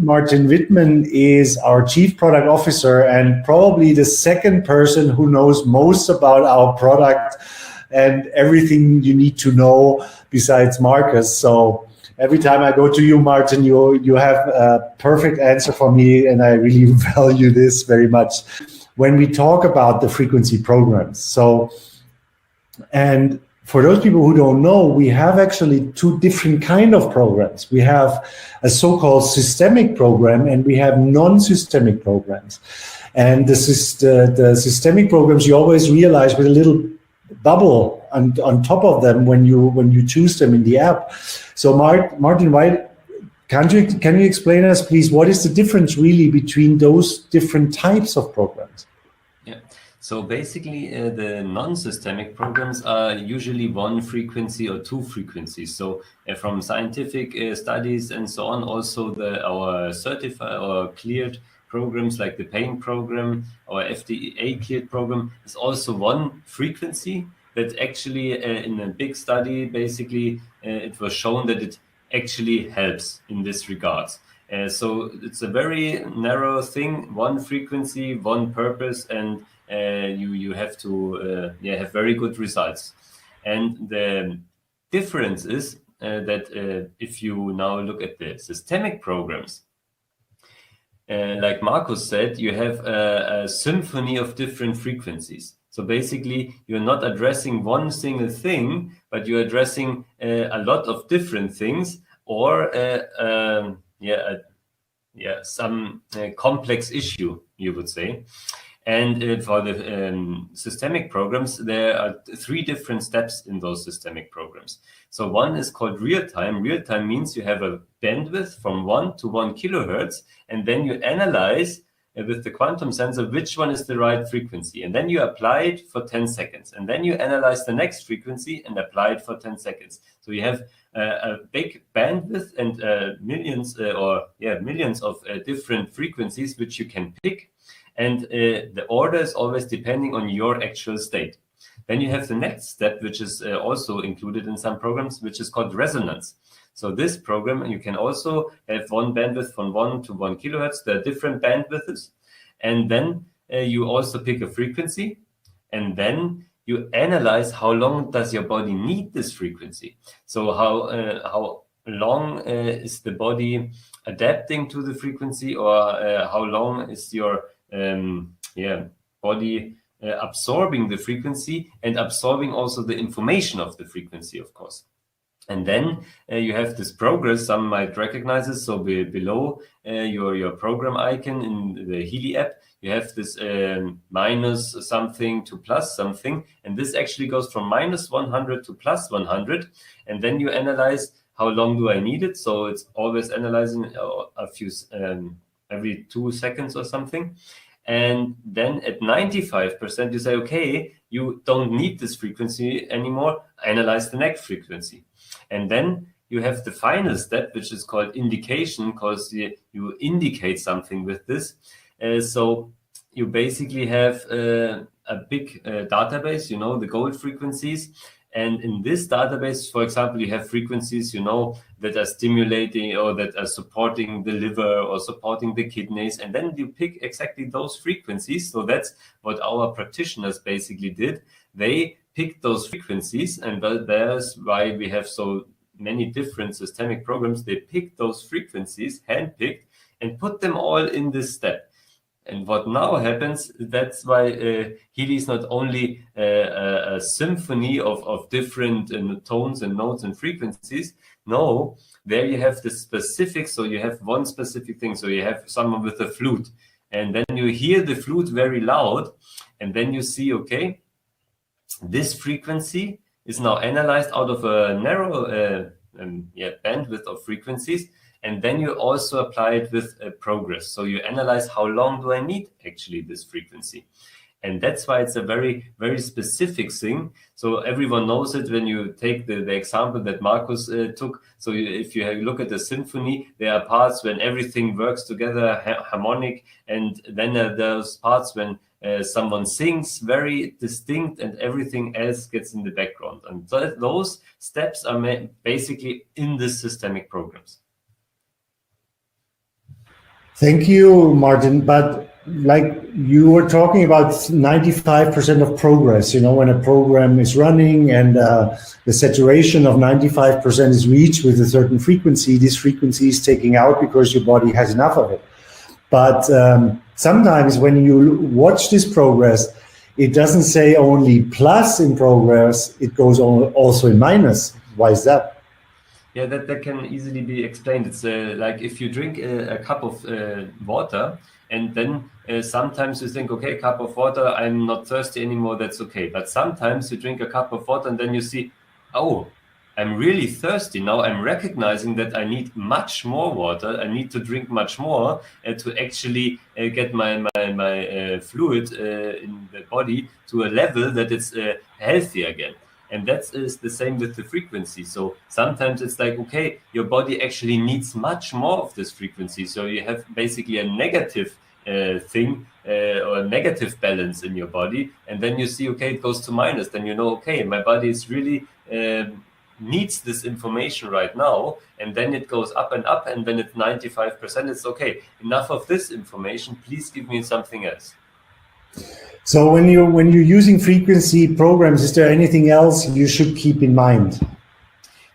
Martin Wittmann is our Chief Product Officer and probably the second person who knows most about our product and everything you need to know besides Marcus. So every time I go to you, Martin, you have a perfect answer for me, and I really value this very much when we talk about the frequency programs. So, and for those people who don't know, we have actually two different kind of programs. We have a so-called systemic program, and we have non-systemic programs. And the systemic programs, you always realize with a little bubble on top of them when you choose them in the app. So Martin, can you explain us, please, what is the difference really between those different types of programs? Yeah. So basically, the non-systemic programs are usually one frequency or two frequencies. So from scientific studies and so on, also our certified or cleared programs like the pain program or FDA cleared program is also one frequency that actually in a big study, basically it was shown that it actually helps in this regards. So it's a very narrow thing, one frequency, one purpose, and you have to have very good results. And the difference is that if you now look at the systemic programs, like Marcus said, you have a symphony of different frequencies. So basically, you're not addressing one single thing, but you're addressing a lot of different things, or some complex issue, you would say. And for the systemic programs, there are three different steps in those systemic programs. So one is called real time. Real time means you have a bandwidth from 1 to 1 kilohertz, and then you analyze with the quantum sensor which one is the right frequency. And then you apply it for 10 seconds. And then you analyze the next frequency and apply it for 10 seconds. So you have a big bandwidth and millions of different frequencies which you can pick. And the order is always depending on your actual state. Then you have the next step, which is also included in some programs, which is called resonance. So this program, you can also have one bandwidth from 1 to 1 kilohertz. There are different bandwidths. And then you also pick a frequency. And then you analyze how long does your body need this frequency. So how long is the body adapting to the frequency, or how long is your body absorbing the frequency and absorbing also the information of the frequency, of course. And then you have this progress, some might recognize it. So below your program icon in the Healy app, you have this minus something to plus something. And this actually goes from minus 100 to plus 100. And then you analyze how long do I need it. So it's always analyzing a few every 2 seconds or something. And then at 95%, you say, okay, you don't need this frequency anymore. Analyze the next frequency. And then you have the final step, which is called indication, because you indicate something with this. So you basically have a big database, the gold frequencies. And in this database, for example, you have frequencies, that are stimulating or that are supporting the liver or supporting the kidneys. And then you pick exactly those frequencies. So that's what our practitioners basically did. They picked those frequencies, and that's why we have so many different systemic programs. They picked those frequencies, handpicked, and put them all in this step. And what now happens, that's why Healy is not only a symphony of different tones and notes and frequencies. No, there you have the specifics. So you have one specific thing. So you have someone with a flute, and then you hear the flute very loud, and then you see, okay, this frequency is now analyzed out of a narrow bandwidth of frequencies. And then you also apply it with progress. So you analyze how long do I need actually this frequency. And that's why it's a very, very specific thing. So everyone knows it when you take the example that Marcus took. So if you look at the symphony, there are parts when everything works together, harmonic. And then there's parts when someone sings very distinct and everything else gets in the background. And so those steps are basically in the systemic programs. Thank you, Martin. But like you were talking about 95% of progress, when a program is running and the saturation of 95% is reached with a certain frequency, this frequency is taking out because your body has enough of it. But sometimes when you watch this progress, it doesn't say only plus in progress, it goes also in minus. Why is that? Yeah, that can easily be explained. It's like if you drink a cup of water and then sometimes you think, okay, a cup of water, I'm not thirsty anymore, that's okay. But sometimes you drink a cup of water and then you see, oh, I'm really thirsty. Now I'm recognizing that I need much more water. I need to drink much more to actually get my fluid in the body to a level that it's healthy again. And that is the same with the frequency. So sometimes it's like, okay, your body actually needs much more of this frequency. So you have basically a negative thing or a negative balance in your body. And then you see, okay, it goes to minus. Then you know, okay, my body is really needs this information right now. And then it goes up, and then it's 95%. It's okay. Enough of this information. Please give me something else. So when you're using frequency programs, is there anything else you should keep in mind?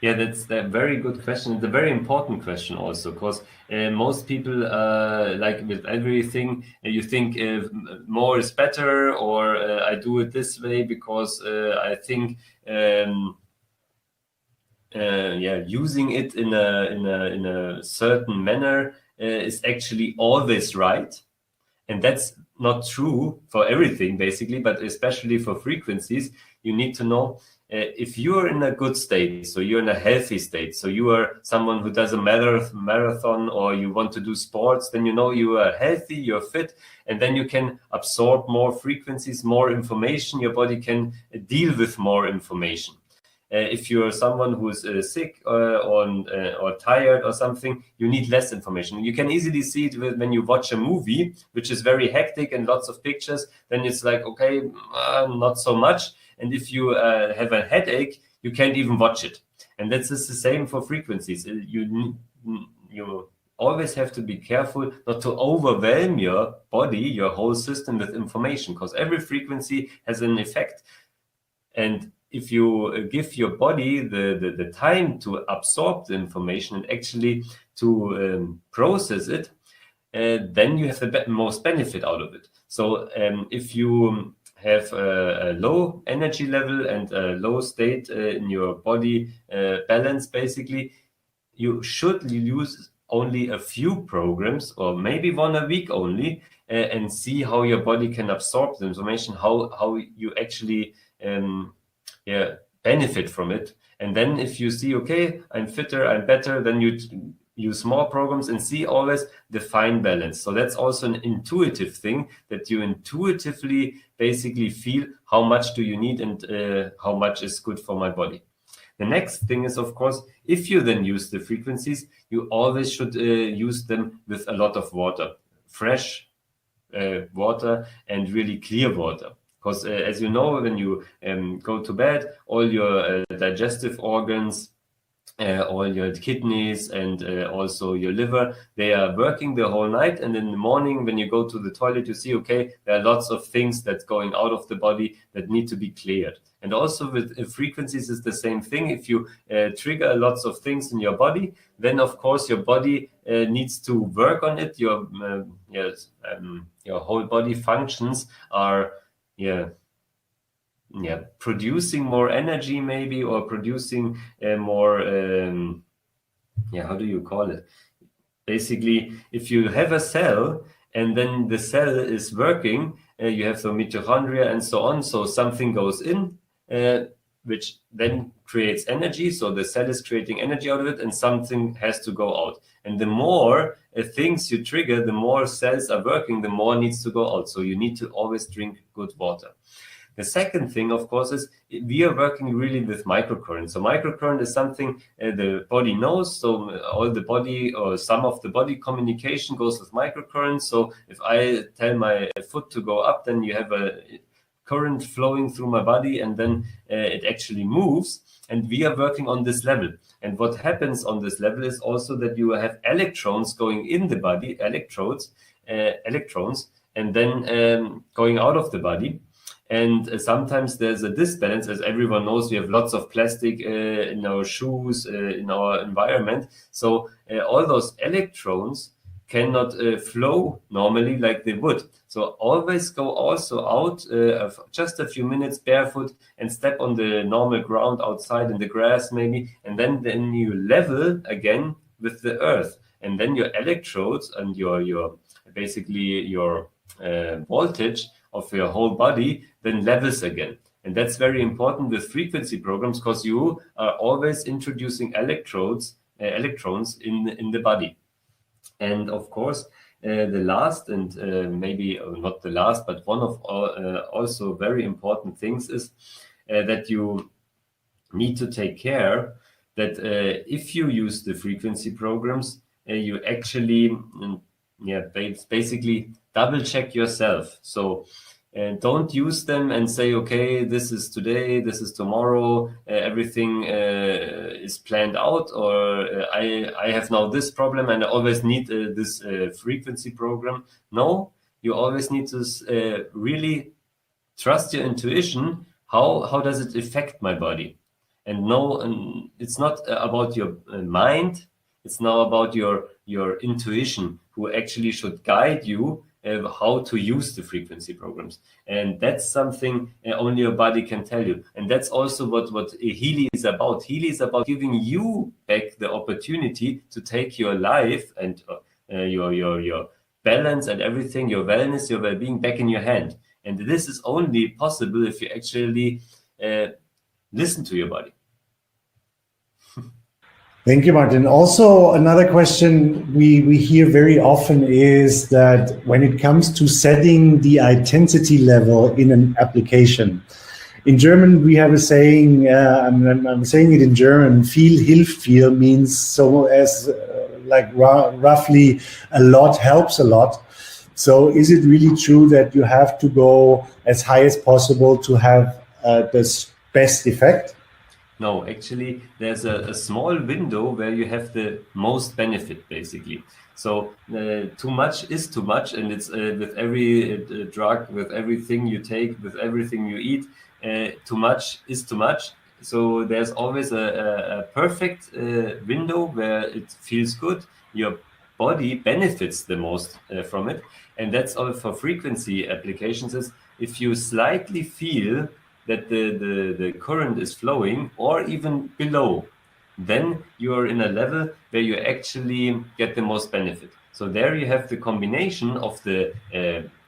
Yeah, that's a very good question. It's a very important question also, because most people, like with everything, you think more is better, or I do it this way because I think, using it in a certain manner is actually always right. And that's not true for everything, basically, but especially for frequencies. You need to know if you're in a good state, so you're in a healthy state, so you are someone who does a marathon or you want to do sports, then you know you are healthy, you're fit, and then you can absorb more frequencies, more information. Your body can deal with more information. If you're someone who's sick or tired or something, you need less information. You can easily see it when you watch a movie, which is very hectic and lots of pictures. Then it's like, okay, not so much. And if you have a headache, you can't even watch it. And that's just the same for frequencies. You always have to be careful not to overwhelm your body, your whole system with information, because every frequency has an effect. And if you give your body the time to absorb the information and actually to process it, then you have the most benefit out of it. So if you have a low energy level and a low state in your body balance, basically, you should use only a few programs, or maybe one a week only, and see how your body can absorb the information, how you actually benefit from it. And then if you see, okay, I'm fitter, I'm better, then you use more programs and see always the fine balance. So that's also an intuitive thing, that you intuitively basically feel how much do you need and how much is good for my body. The next thing is, of course, if you then use the frequencies, you always should use them with a lot of water, fresh water and really clear water. Because as you know, when you go to bed, all your digestive organs, all your kidneys and also your liver, they are working the whole night. And in the morning, when you go to the toilet, you see, okay, there are lots of things that's going out of the body that need to be cleared. And also with frequencies is the same thing. If you trigger lots of things in your body, then of course your body needs to work on it. Your whole body functions are producing more energy maybe, or producing more how do you call it? Basically, if you have a cell and then the cell is working, you have the mitochondria and so on, so something goes in which then creates energy, so the cell is creating energy out of it, and something has to go out. And the more things you trigger, the more cells are working, the more needs to go out. So you need to always drink good water. The second thing, of course, is we are working really with microcurrent. So microcurrent is something the body knows. So all the body, or some of the body communication, goes with microcurrent. So if I tell my foot to go up, then you have a current flowing through my body, and then it actually moves. And we are working on this level. And what happens on this level is also that you have electrons going in the body, electrons, and then going out of the body. And sometimes there's a disbalance. As everyone knows, we have lots of plastic in our shoes, in our environment. So all those electrons cannot flow normally like they would. So always go also out just a few minutes barefoot and step on the normal ground outside in the grass maybe, and then you level again with the earth. And then your electrodes and your basically your voltage of your whole body then levels again. And that's very important with frequency programs, because you are always introducing electrons in the body. And of course, the last, and maybe not the last, but one of also very important things is that you need to take care that if you use the frequency programs, you actually basically double check yourself. So don't use them and say, okay, this is today, this is tomorrow, everything is planned out, or I have now this problem and I always need this frequency program. No, you always need to really trust your intuition. How does it affect my body? And no, and it's not about your mind, it's now about your intuition, who actually should guide you how to use the frequency programs. And that's something only your body can tell you. And that's also what Healy is about. Healy is about giving you back the opportunity to take your life and your balance and everything, your wellness, your well-being back in your hand. And this is only possible if you actually listen to your body. Thank you, Martin. Also, another question we hear very often is that when it comes to setting the intensity level in an application, in German we have a saying, I'm saying it in German, viel hilft viel, means so as roughly a lot helps a lot. So is it really true that you have to go as high as possible to have the best effect? No, actually, there's a small window where you have the most benefit, basically. So too much is too much, and it's with every drug, with everything you take, with everything you eat, too much is too much. So there's always a perfect window where it feels good. Your body benefits the most from it. And that's all for frequency applications. Is if you slightly feel that the current is flowing or even below, then you are in a level where you actually get the most benefit. So there you have the combination of the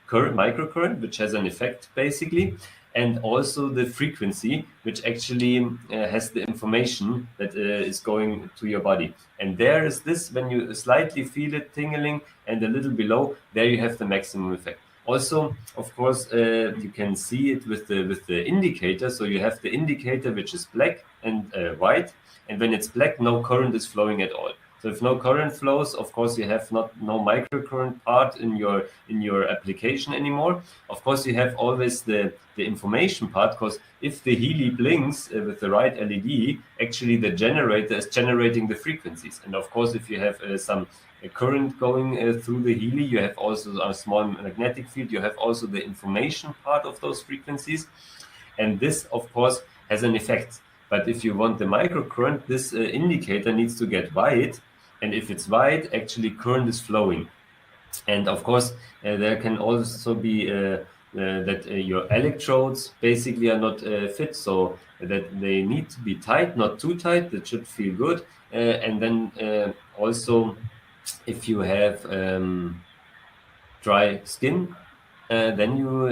current microcurrent, which has an effect basically, and also the frequency, which actually has the information that is going to your body. And there is this, when you slightly feel it tingling and a little below, there you have the maximum effect. Also, of course, you can see it with the indicator. So you have the indicator, which is black and white. And when it's black, no current is flowing at all. So if no current flows, of course, you have no microcurrent part in your application anymore. Of course, you have always the information part, because if the Healy blinks with the right LED, actually the generator is generating the frequencies. And of course, if you have some current going through the Healy, you have also a small magnetic field, you have also the information part of those frequencies. And this, of course, has an effect. But if you want the microcurrent, this indicator needs to get white. And if it's white, actually current is flowing. And of course, there can also be that your electrodes basically are not fit, so that they need to be tight, not too tight, that should feel good. And then also, if you have dry skin, then you,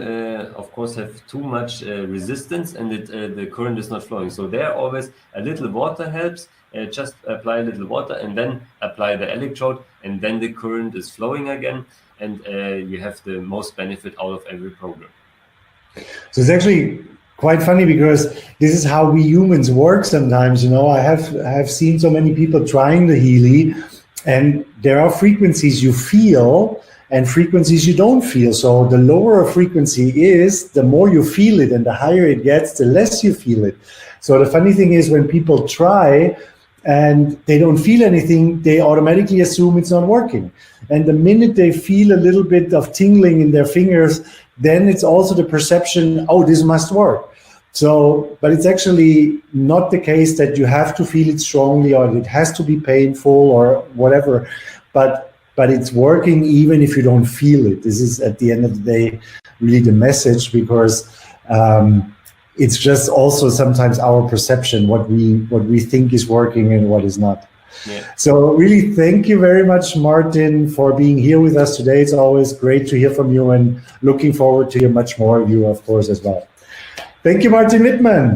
of course, have too much resistance, and the current is not flowing. So there always a little water helps. Just apply a little water and then apply the electrode, and then the current is flowing again, and you have the most benefit out of every program. So it's actually quite funny, because this is how we humans work sometimes. You know, I have seen so many people trying the Healy, and there are frequencies you feel, and frequencies you don't feel. So the lower a frequency is, the more you feel it, and the higher it gets, the less you feel it. So the funny thing is, when people try and they don't feel anything, they automatically assume it's not working. And the minute they feel a little bit of tingling in their fingers, then it's also the perception, oh, this must work. So, but it's actually not the case that you have to feel it strongly or it has to be painful or whatever, but it's working even if you don't feel it. This is, at the end of the day, really the message, because it's just also sometimes our perception, what we think is working and what is not. Yeah. So really, thank you very much, Martin, for being here with us today. It's always great to hear from you, and looking forward to hear much more of you, of course, as well. Thank you, Martin Wittmann.